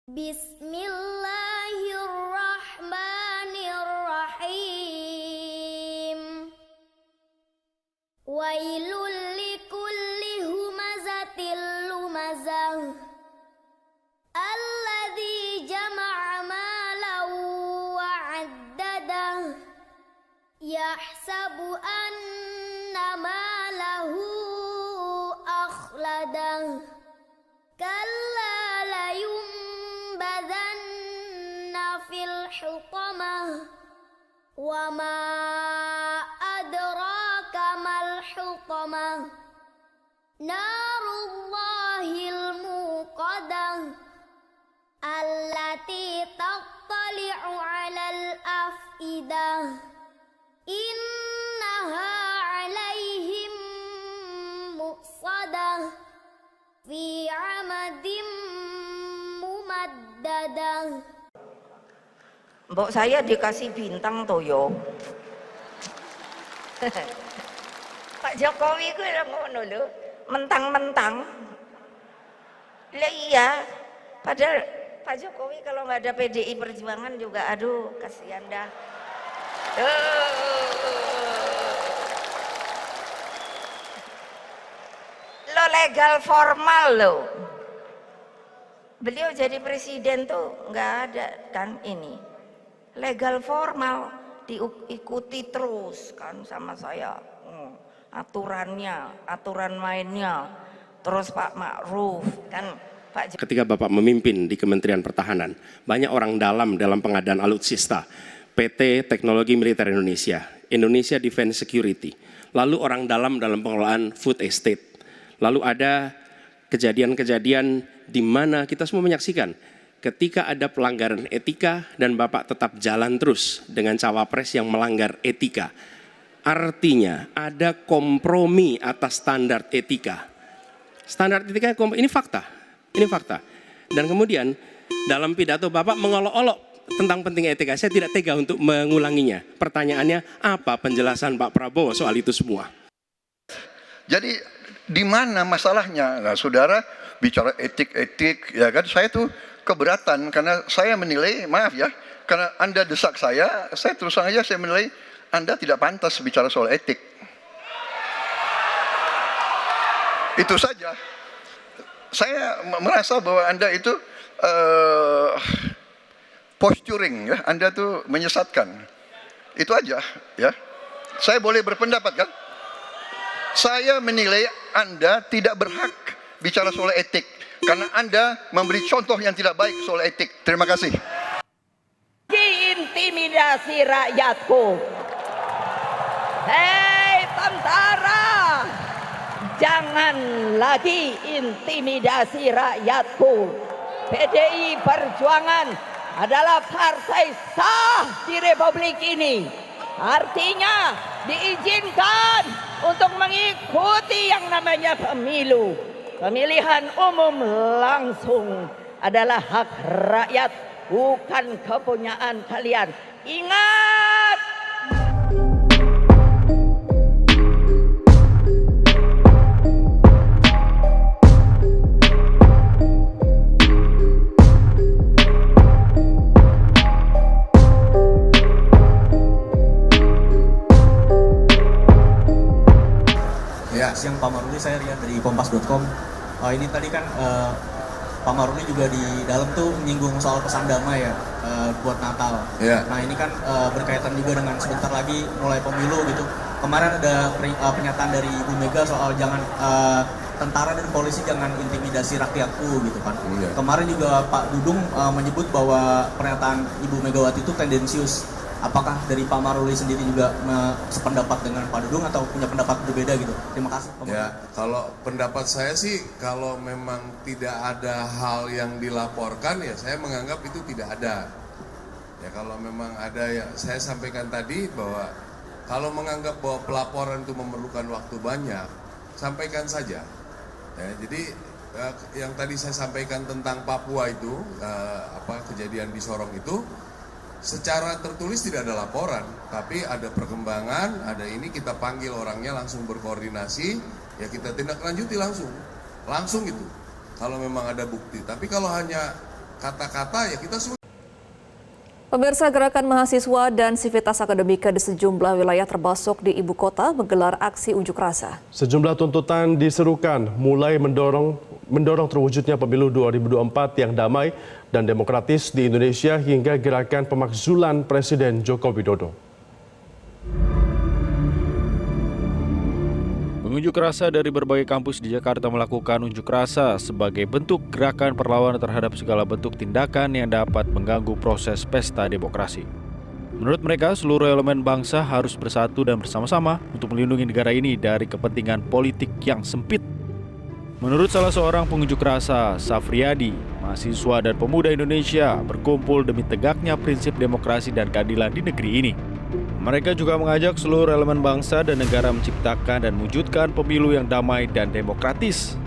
Bismillahirrahmanirrahim. Wailul likulli humazatil lumazah alladzi jama'a malan wa 'addadah yahsabu anna malahu akhladah kalla layumbadanna fil hutamah wa ma adraka mal hutamah narullahil muqadah allati tattali'u 'alal afidah innaha 'alaihim muqsadah fi 'amadim mumaddadah. Mbok saya dikasih bintang toyo. Pak Jokowi ku ngono lho, mentang-mentang. Lah iya, padahal Pak Jokowi kalau nggak ada PDI Perjuangan juga aduh kasihan dah. Lo legal formal lo. Beliau jadi presiden tuh nggak ada kan ini. Legal formal diikuti terus kan sama saya aturannya, aturan mainnya, terus Pak Ma'ruf kan Pak. Ketika Bapak memimpin di Kementerian Pertahanan, banyak orang dalam pengadaan alutsista, PT Teknologi Militer Indonesia, Indonesia Defense Security, lalu orang dalam pengelolaan food estate, lalu ada kejadian-kejadian di mana kita semua menyaksikan ketika ada pelanggaran etika dan Bapak tetap jalan terus dengan cawapres yang melanggar etika. Artinya ada kompromi atas standar etika. Standar etika ini fakta. Ini fakta. Dan kemudian dalam pidato Bapak mengolok-olok tentang pentingnya etika. Saya tidak tega untuk mengulanginya. Pertanyaannya, apa penjelasan Pak Prabowo soal itu semua? Jadi di mana masalahnya? Nah, saudara bicara etik-etik, ya kan? Saya tuh keberatan karena saya menilai, maaf ya, karena Anda desak saya terus terang aja saya menilai Anda tidak pantas bicara soal etik. Itu saja. Saya merasa bahwa Anda itu posturing, ya, Anda tuh menyesatkan. Itu aja, ya. Saya boleh berpendapat kan? Saya menilai Anda tidak berhak bicara soal etik. Karena Anda memberi contoh yang tidak baik soal etik. Terima kasih. Intimidasi rakyatku. Hei tentara, jangan lagi intimidasi rakyatku. PDI Perjuangan adalah partai sah di Republik ini. Artinya diizinkan untuk mengikuti yang namanya pemilu. Pemilihan umum langsung adalah hak rakyat, bukan kepunyaan kalian. Ingat! Ya, siang Pak Maruli, saya lihat dari kompas.com. Ini tadi kan Pak Maruli juga di dalam tuh menyinggung soal pesan damai ya buat Natal. Ya. Nah ini kan berkaitan juga dengan sebentar lagi mulai pemilu gitu. Kemarin ada pernyataan dari Ibu Mega soal jangan tentara dan polisi jangan intimidasi rakyatku gitu kan. Ya. Kemarin juga Pak Dudung menyebut bahwa pernyataan Ibu Megawati itu tendensius. Apakah dari Pak Maruli sendiri juga sependapat dengan Pak Dudung atau punya pendapat berbeda gitu? Terima kasih. Ya, kalau pendapat saya sih kalau memang tidak ada hal yang dilaporkan ya saya menganggap itu tidak ada. Ya kalau memang ada ya saya sampaikan tadi bahwa kalau menganggap bahwa pelaporan itu memerlukan waktu banyak, sampaikan saja. Ya, jadi yang tadi saya sampaikan tentang Papua itu kejadian di Sorong itu secara tertulis tidak ada laporan, tapi ada perkembangan, ada ini kita panggil orangnya langsung berkoordinasi, ya kita tindak lanjuti langsung gitu. Kalau memang ada bukti. Tapi kalau hanya kata-kata ya kita sulit. Pemirsa, gerakan mahasiswa dan sivitas akademika di sejumlah wilayah termasuk di ibu kota menggelar aksi unjuk rasa. Sejumlah tuntutan diserukan, mulai mendorong terwujudnya pemilu 2024 yang damai dan demokratis di Indonesia hingga gerakan pemakzulan Presiden Joko Widodo. Pengunjuk rasa dari berbagai kampus di Jakarta melakukan unjuk rasa sebagai bentuk gerakan perlawanan terhadap segala bentuk tindakan yang dapat mengganggu proses pesta demokrasi. Menurut mereka, seluruh elemen bangsa harus bersatu dan bersama-sama untuk melindungi negara ini dari kepentingan politik yang sempit. Menurut salah seorang pengunjuk rasa, Safriyadi, mahasiswa dan pemuda Indonesia berkumpul demi tegaknya prinsip demokrasi dan keadilan di negeri ini. Mereka juga mengajak seluruh elemen bangsa dan negara menciptakan dan mewujudkan pemilu yang damai dan demokratis.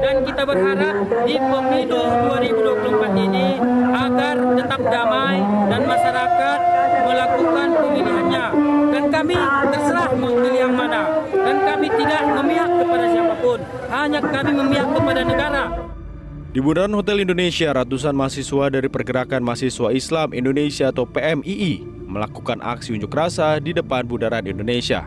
Dan kita berharap di pemilu 2024 ini agar tetap damai dan masyarakat melakukan pemilihannya. Dan kami terserah memilih yang mana. Dan kami tidak memihak kepada siapapun, hanya kami memihak kepada negara. Di Bundaran Hotel Indonesia, ratusan mahasiswa dari Pergerakan Mahasiswa Islam Indonesia atau PMII melakukan aksi unjuk rasa di depan Bundaran Indonesia.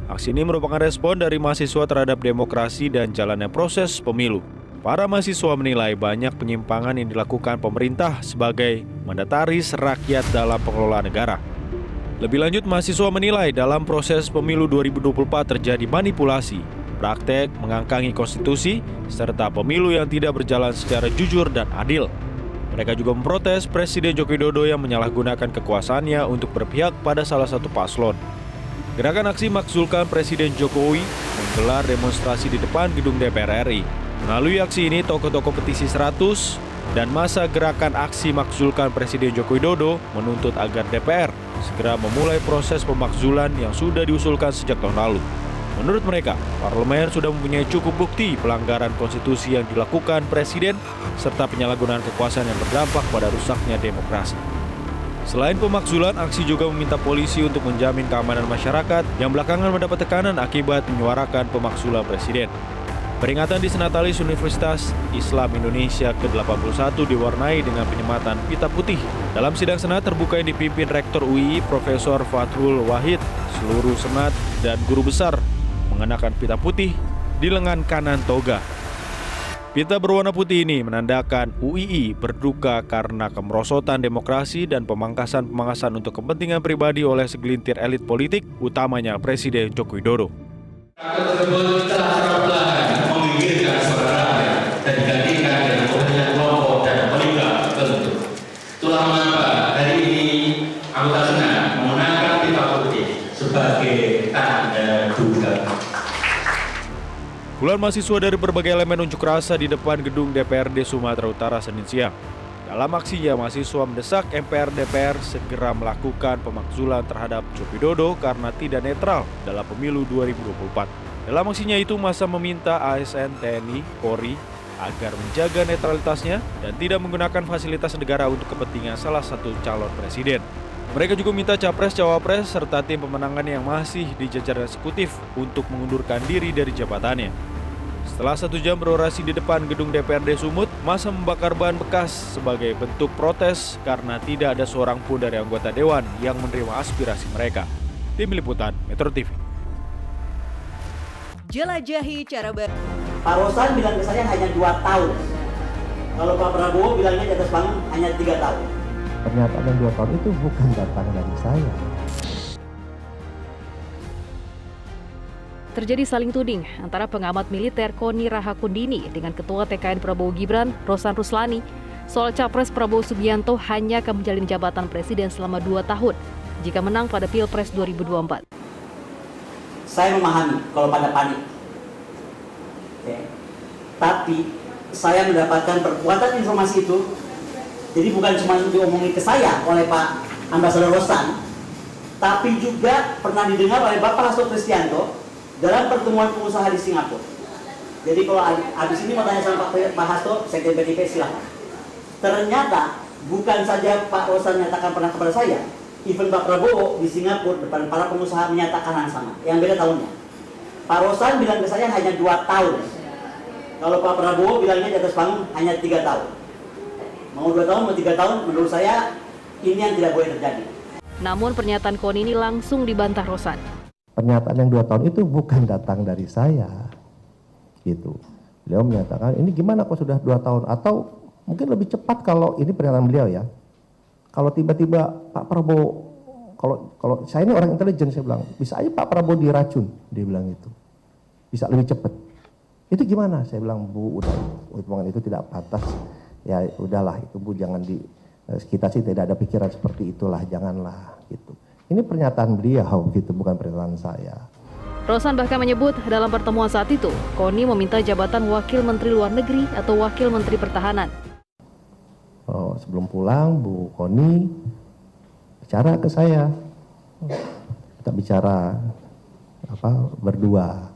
Aksi ini merupakan respon dari mahasiswa terhadap demokrasi dan jalannya proses pemilu. Para mahasiswa menilai banyak penyimpangan yang dilakukan pemerintah sebagai mendataris rakyat dalam pengelolaan negara. Lebih lanjut, mahasiswa menilai dalam proses pemilu 2024 terjadi manipulasi, praktek mengangkangi konstitusi, serta pemilu yang tidak berjalan secara jujur dan adil. Mereka juga memprotes Presiden Joko Widodo yang menyalahgunakan kekuasaannya untuk berpihak pada salah satu paslon. Gerakan aksi makzulkan Presiden Jokowi menggelar demonstrasi di depan gedung DPR RI. Melalui aksi ini, tokoh-tokoh petisi 100 dan masa gerakan aksi makzulkan Presiden Joko Widodo menuntut agar DPR segera memulai proses pemakzulan yang sudah diusulkan sejak tahun lalu. Menurut mereka, parlemen sudah mempunyai cukup bukti pelanggaran konstitusi yang dilakukan Presiden serta penyalahgunaan kekuasaan yang berdampak pada rusaknya demokrasi. Selain pemakzulan, aksi juga meminta polisi untuk menjamin keamanan masyarakat yang belakangan mendapat tekanan akibat menyuarakan pemakzulan Presiden. Peringatan di Senatalis Universitas Islam Indonesia ke-81 diwarnai dengan penyematan pita putih. Dalam sidang Senat terbuka yang dipimpin Rektor UI Profesor Fathul Wahid, seluruh Senat dan guru besar mengenakan pita putih di lengan kanan toga. Pita berwarna putih ini menandakan UII berduka karena kemerosotan demokrasi dan pemangkasan untuk kepentingan pribadi oleh segelintir elit politik, utamanya Presiden Joko Widodo. Tersebut telah perlahan meminggirkan suara rakyat dan digantikan dengan kepentingan kelompok dan oligark tertentu. Itulah mengapa hari ini anggota Senat menggunakan pita putih sebagai tanda duka. Puluhan mahasiswa dari berbagai elemen unjuk rasa di depan gedung DPRD Sumatera Utara Senin siang. Dalam aksinya, mahasiswa mendesak MPR DPR segera melakukan pemakzulan terhadap Joko Widodo karena tidak netral dalam pemilu 2024. Dalam aksinya itu, massa meminta ASN, TNI, Polri agar menjaga netralitasnya dan tidak menggunakan fasilitas negara untuk kepentingan salah satu calon presiden. Mereka juga minta capres-cawapres serta tim pemenangan yang masih di jajaran eksekutif untuk mengundurkan diri dari jabatannya. Setelah 1 jam berorasi di depan gedung DPRD Sumut, massa membakar ban bekas sebagai bentuk protes karena tidak ada seorang pun dari anggota dewan yang menerima aspirasi mereka. Tim Liputan Metro TV. Jelajahi cara Pak Rosan bilang ke saya hanya 2 tahun. Kalau Pak Prabowo bilangnya di atas panggung hanya 3 tahun. Pernyataan 2 tahun itu bukan datang dari saya. Terjadi saling tuding antara pengamat militer Koni Rahakundini dengan Ketua TKN Prabowo Gibran, Rosan Ruslani, soal Capres Prabowo Subianto hanya akan menjalin jabatan Presiden selama 2 tahun jika menang pada Pilpres 2024. Saya memahami kalau pada panik. Tapi saya mendapatkan perkuatan informasi itu. Jadi bukan cuma diomongin ke saya oleh Pak Ambasador Rosan, tapi juga pernah didengar oleh Bapak Hasto Kristianto dalam pertemuan pengusaha di Singapura. Jadi kalau habis ini mau tanya sama Pak Hasto, Sekjen PDIP silahkan. Ternyata bukan saja Pak Rosan menyatakan pernah kepada saya, even Pak Prabowo di Singapura depan para pengusaha menyatakan yang sama, yang beda tahunnya. Pak Rosan bilang ke saya hanya 2 tahun. Kalau Pak Prabowo bilangnya di atas panggung hanya 3 tahun. Mau 2 tahun, mau 3 tahun, menurut saya ini yang tidak boleh terjadi. Namun pernyataan Koni ini langsung dibantah Rosan. Pernyataan yang 2 tahun itu bukan datang dari saya, gitu. Beliau menyatakan ini gimana kok sudah 2 tahun, atau mungkin lebih cepat kalau ini pernyataan beliau ya. Kalau tiba-tiba Pak Prabowo, kalau saya ini orang intelijen, saya bilang bisa aja Pak Prabowo diracun, dia bilang itu, bisa lebih cepat. Itu gimana? Saya bilang Bu, udah hitungan itu tidak pantas. Ya udahlah itu Bu, jangan kita sih tidak ada pikiran seperti itulah, janganlah gitu. Ini pernyataan beliau gitu, bukan pernyataan saya. Rosan bahkan menyebut dalam pertemuan saat itu, Koni meminta jabatan Wakil Menteri Luar Negeri atau Wakil Menteri Pertahanan. Sebelum pulang, Bu Koni bicara ke saya. Kita bicara berdua.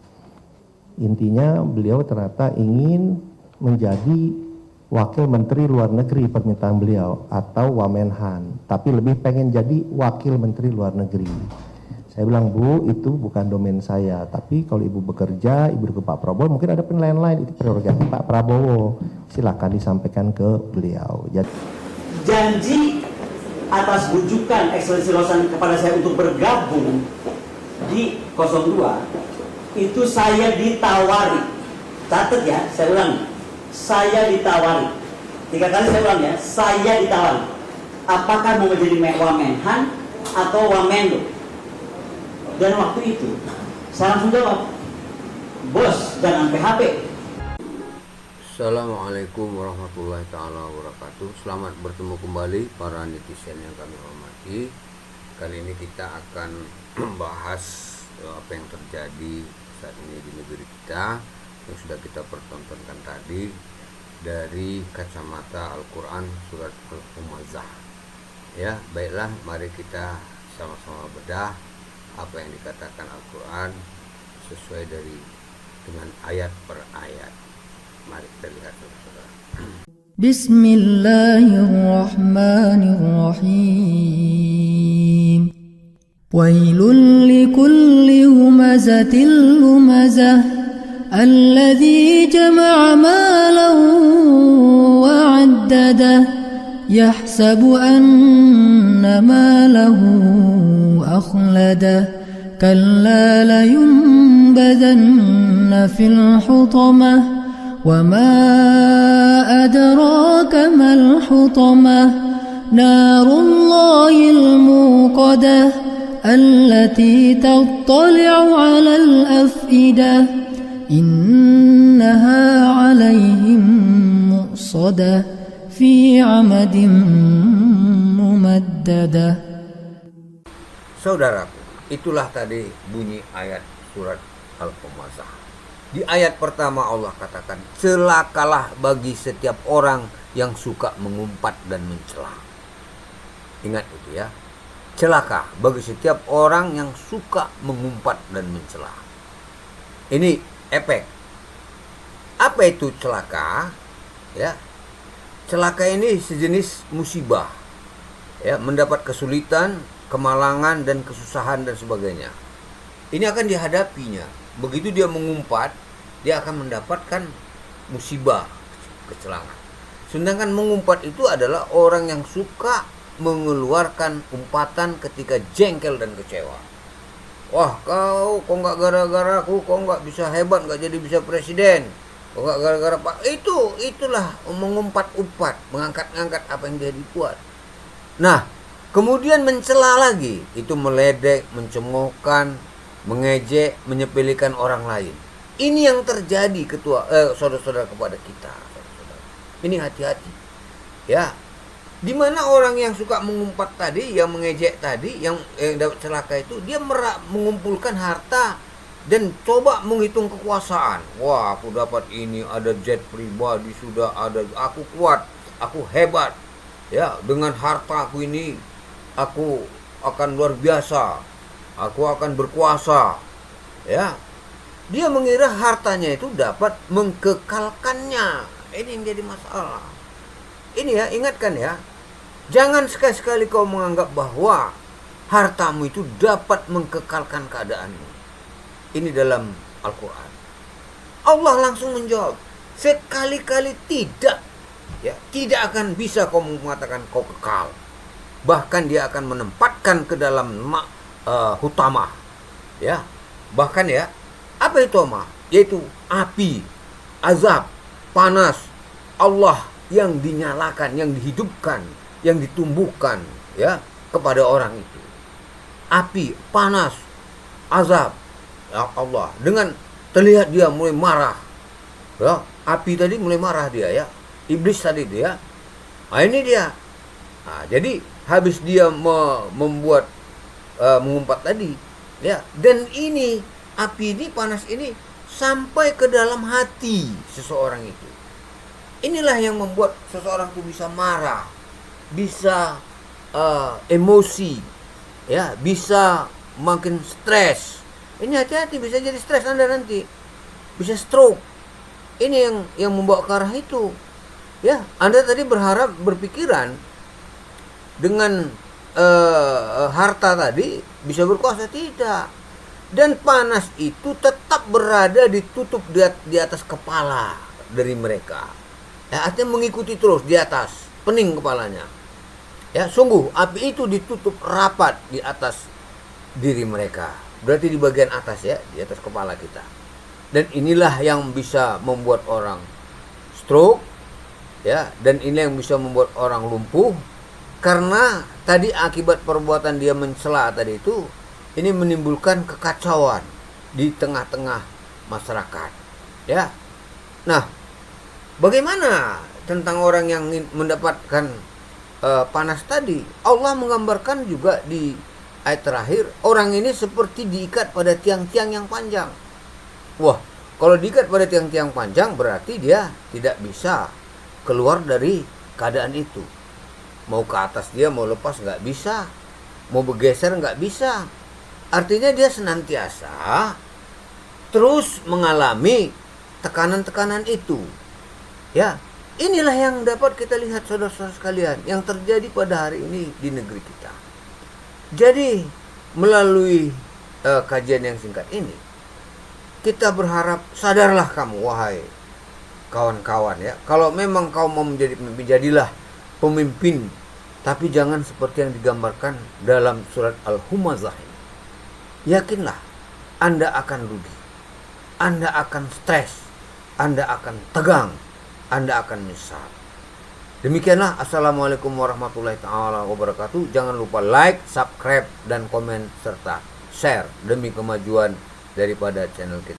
Intinya beliau ternyata ingin menjadi Wakil Menteri Luar Negeri, permintaan beliau, atau Wamenhan, tapi lebih pengen jadi Wakil Menteri Luar Negeri. Saya bilang, Bu, itu bukan domain saya, tapi kalau Ibu bekerja, Ibu ke Pak Prabowo, mungkin ada penilaian lain, itu prerogatif Pak Prabowo. Silakan disampaikan ke beliau. Janji atas bujukan Ekselensi Rosan kepada saya untuk bergabung di 02, itu saya ditawari. Catat ya, saya ulangi. Saya ditawari. 3 kali saya ulang ya, saya ditawari. Apakah mau menjadi Wamenhan atau Wamendo? Dan waktu itu saya langsung jawab, bos, jangan PHP. Assalamualaikum warahmatullahi ta'ala wabarakatuh. Selamat bertemu kembali para netizen yang kami hormati. Kali ini kita akan membahas apa yang terjadi saat ini di negeri kita, yang sudah kita pertontonkan tadi dari kacamata Al-Quran surat Al-Humazah. Ya, baiklah, mari kita sama-sama bedah apa yang dikatakan Al-Quran sesuai dengan ayat per ayat. Mari kita lihat, saudara. Bismillahirrahmanirrahim. Wailul likulli humazatil lumazah alladzi jama'a malan wa 'addadah yahsabu anna malahu akhladah kalla layunbadanna fil hutamah وما أدراك ما الحطمة نار الله الموقدة التي تطلع على الأفئدة إنها عليهم مؤصدة في عمد ممددة. Saudaraku, itulah tadi bunyi ayat surat Al-Humazah. Di ayat pertama Allah katakan, celakalah bagi setiap orang yang suka mengumpat dan mencela. Ingat itu ya. Celaka bagi setiap orang yang suka mengumpat dan mencela. Ini efek. Apa itu celaka? Ya. Celaka ini sejenis musibah. Ya, mendapat kesulitan, kemalangan dan kesusahan dan sebagainya. Ini akan dihadapinya. Begitu dia mengumpat, dia akan mendapatkan musibah, kecelakaan. Sedangkan mengumpat itu adalah orang yang suka mengeluarkan umpatan ketika jengkel dan kecewa. Wah, kok nggak gara-gara aku, kok nggak bisa hebat, nggak jadi bisa presiden, kok nggak gara-gara Pak. Itulah mengumpat-umpat, mengangkat-angkat apa yang dia dibuat. Nah, kemudian mencela lagi, itu meledek, mencemoohkan, mengejek, menyepelekan orang lain. Ini yang terjadi saudara-saudara kepada kita. Saudara-saudara. Ini hati-hati. Ya. Di mana orang yang suka mengumpat tadi, yang mengejek tadi, yang dapat celaka itu, dia mengumpulkan harta dan coba menghitung kekuasaan. Wah, aku dapat ini, ada jet pribadi sudah ada, aku kuat, aku hebat. Ya, dengan harta aku ini aku akan luar biasa. Aku akan berkuasa. Ya. Dia mengira hartanya itu dapat mengkekalkannya. Ini yang jadi masalah. Ini ya, ingatkan ya. Jangan sekali-sekali kau menganggap bahwa hartamu itu dapat mengkekalkan keadaanmu. Ini dalam Al-Quran. Allah langsung menjawab, sekali-kali tidak. ya, tidak akan bisa kau mengatakan kau kekal. Bahkan dia akan menempatkan ke dalam hutama, ya. Bahkan ya, apa itu hutama? Yaitu api, azab, panas Allah yang dinyalakan, yang dihidupkan, yang ditumbuhkan, ya, kepada orang itu. Api, panas, azab, ya Allah. Dengan terlihat dia mulai marah, ya. Api tadi mulai marah dia, ya. Iblis tadi dia. Nah, ini dia. Nah, jadi habis dia membuat mengumpat tadi, ya. Dan ini api ini, panas ini sampai ke dalam hati seseorang itu. Inilah yang membuat seseorang itu bisa marah, bisa emosi, ya, bisa makin stres. Ini hati-hati, bisa jadi stres Anda nanti, bisa stroke. Ini yang membawa ke arah itu, ya. Anda tadi berpikiran dengan harta tadi bisa berkuasa, tidak. Dan panas itu tetap berada ditutup di atas kepala dari mereka, ya, artinya mengikuti terus di atas pening kepalanya, ya. Sungguh api itu ditutup rapat di atas diri mereka, berarti di bagian atas, ya, di atas kepala kita. Dan inilah yang bisa membuat orang stroke, ya, dan ini yang bisa membuat orang lumpuh, karena tadi akibat perbuatan dia mencela tadi itu, ini menimbulkan kekacauan di tengah-tengah masyarakat, ya. Nah, bagaimana tentang orang yang mendapatkan panas tadi? Allah menggambarkan juga di ayat terakhir, orang ini seperti diikat pada tiang-tiang yang panjang. Wah, kalau diikat pada tiang-tiang panjang berarti dia tidak bisa keluar dari keadaan itu. Mau ke atas dia, mau lepas nggak bisa, mau bergeser nggak bisa. Artinya dia senantiasa terus mengalami tekanan-tekanan itu, ya. Inilah yang dapat kita lihat, saudara-saudara sekalian, yang terjadi pada hari ini di negeri kita. Jadi melalui kajian yang singkat ini, kita berharap sadarlah kamu, wahai kawan-kawan, ya. Kalau memang kau mau menjadi pemimpin, jadilah pemimpin, tapi jangan seperti yang digambarkan dalam surat Al-Humazah ini. Yakinlah, Anda akan rugi, Anda akan stres, Anda akan tegang, Anda akan menyesal. Demikianlah, assalamualaikum warahmatullahi taala wabarakatuh. Jangan lupa like, subscribe, dan komen serta share demi kemajuan daripada channel kita.